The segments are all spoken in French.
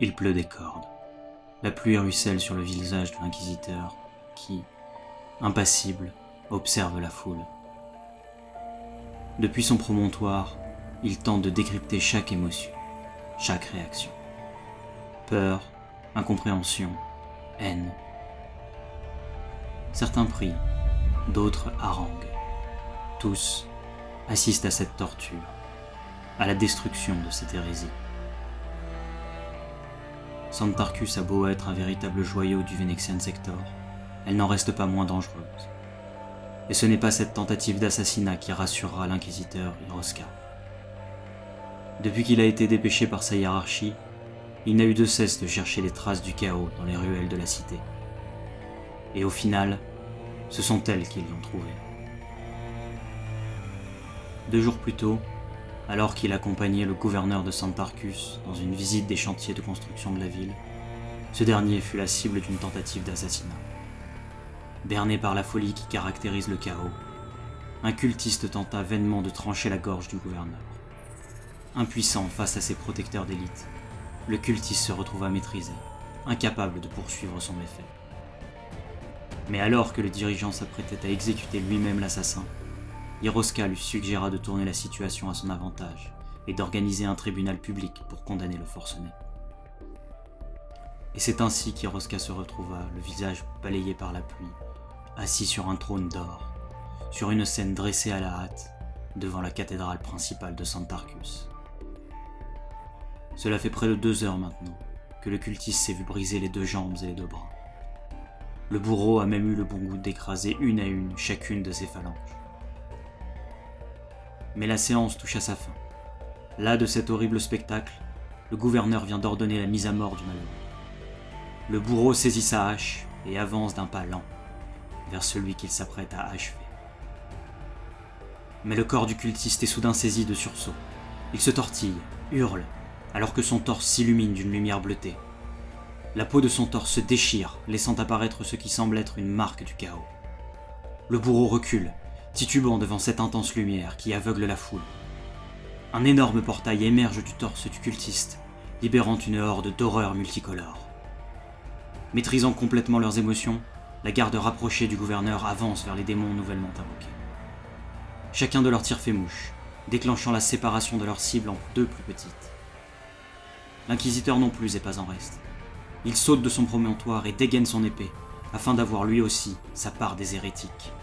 Il pleut des cordes. La pluie ruisselle sur le visage de l'inquisiteur qui, impassible, observe la foule. Depuis son promontoire, il tente de décrypter chaque émotion, chaque réaction. Peur, incompréhension, haine. Certains prient, d'autres haranguent. Tous assistent à cette torture, à la destruction de cette hérésie. Santarcus a beau être un véritable joyau du Venexian Sector, elle n'en reste pas moins dangereuse. Et ce n'est pas cette tentative d'assassinat qui rassurera l'inquisiteur Hiroska. Depuis qu'il a été dépêché par sa hiérarchie, il n'a eu de cesse de chercher les traces du chaos dans les ruelles de la cité. Et au final, ce sont elles qui l'ont trouvé. 2 jours plus tôt, alors qu'il accompagnait le gouverneur de Santarcus dans une visite des chantiers de construction de la ville, ce dernier fut la cible d'une tentative d'assassinat. Berné par la folie qui caractérise le chaos, un cultiste tenta vainement de trancher la gorge du gouverneur. Impuissant face à ses protecteurs d'élite, le cultiste se retrouva maîtrisé, incapable de poursuivre son méfait. Mais alors que le dirigeant s'apprêtait à exécuter lui-même l'assassin, Hiroska lui suggéra de tourner la situation à son avantage et d'organiser un tribunal public pour condamner le forcené. Et c'est ainsi qu'Hiroska se retrouva, le visage balayé par la pluie, assis sur un trône d'or, sur une scène dressée à la hâte, devant la cathédrale principale de Santarcus. Cela fait près de 2 heures maintenant que le cultiste s'est vu briser les 2 jambes et les 2 bras. Le bourreau a même eu le bon goût d'écraser une à une chacune de ses phalanges. Mais la séance touche à sa fin. Là de cet horrible spectacle, le gouverneur vient d'ordonner la mise à mort du malheureux. Le bourreau saisit sa hache et avance d'un pas lent vers celui qu'il s'apprête à achever. Mais le corps du cultiste est soudain saisi de sursaut. Il se tortille, hurle, alors que son torse s'illumine d'une lumière bleutée. La peau de son torse se déchire, laissant apparaître ce qui semble être une marque du chaos. Le bourreau recule, titubant devant cette intense lumière qui aveugle la foule. Un énorme portail émerge du torse du cultiste, libérant une horde d'horreurs multicolores. Maîtrisant complètement leurs émotions, la garde rapprochée du gouverneur avance vers les démons nouvellement invoqués. Chacun de leurs tirs fait mouche, déclenchant la séparation de leur cible en 2 plus petites. L'inquisiteur non plus n'est pas en reste. Il saute de son promontoire et dégaine son épée, afin d'avoir lui aussi sa part des hérétiques.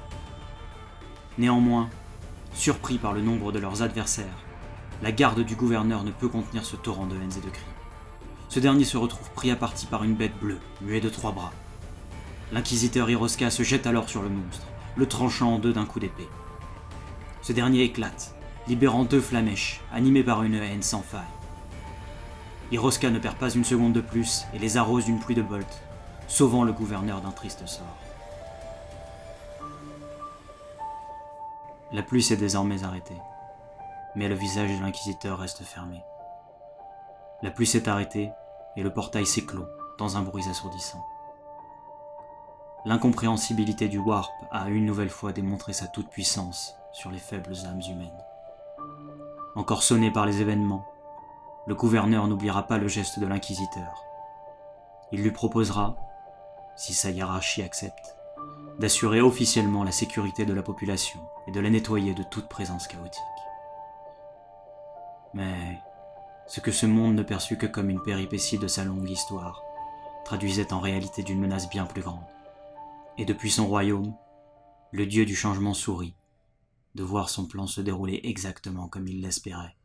Néanmoins, surpris par le nombre de leurs adversaires, la garde du gouverneur ne peut contenir ce torrent de haines et de cris. Ce dernier se retrouve pris à partie par une bête bleue, muée de 3 bras. L'inquisiteur Hiroska se jette alors sur le monstre, le tranchant en 2 d'un coup d'épée. Ce dernier éclate, libérant 2 flamèches, animées par une haine sans faille. Hiroska ne perd pas une seconde de plus et les arrose d'une pluie de bolts, sauvant le gouverneur d'un triste sort. La pluie s'est désormais arrêtée, mais le visage de l'inquisiteur reste fermé. La pluie s'est arrêtée et le portail s'éclot dans un bruit assourdissant. L'incompréhensibilité du Warp a une nouvelle fois démontré sa toute-puissance sur les faibles âmes humaines. Encore sonné par les événements, le gouverneur n'oubliera pas le geste de l'inquisiteur. Il lui proposera, si sa hiérarchie accepte, d'assurer officiellement la sécurité de la population et de la nettoyer de toute présence chaotique. Mais ce que ce monde ne perçut que comme une péripétie de sa longue histoire traduisait en réalité d'une menace bien plus grande. Et depuis son royaume, le dieu du changement sourit de voir son plan se dérouler exactement comme il l'espérait.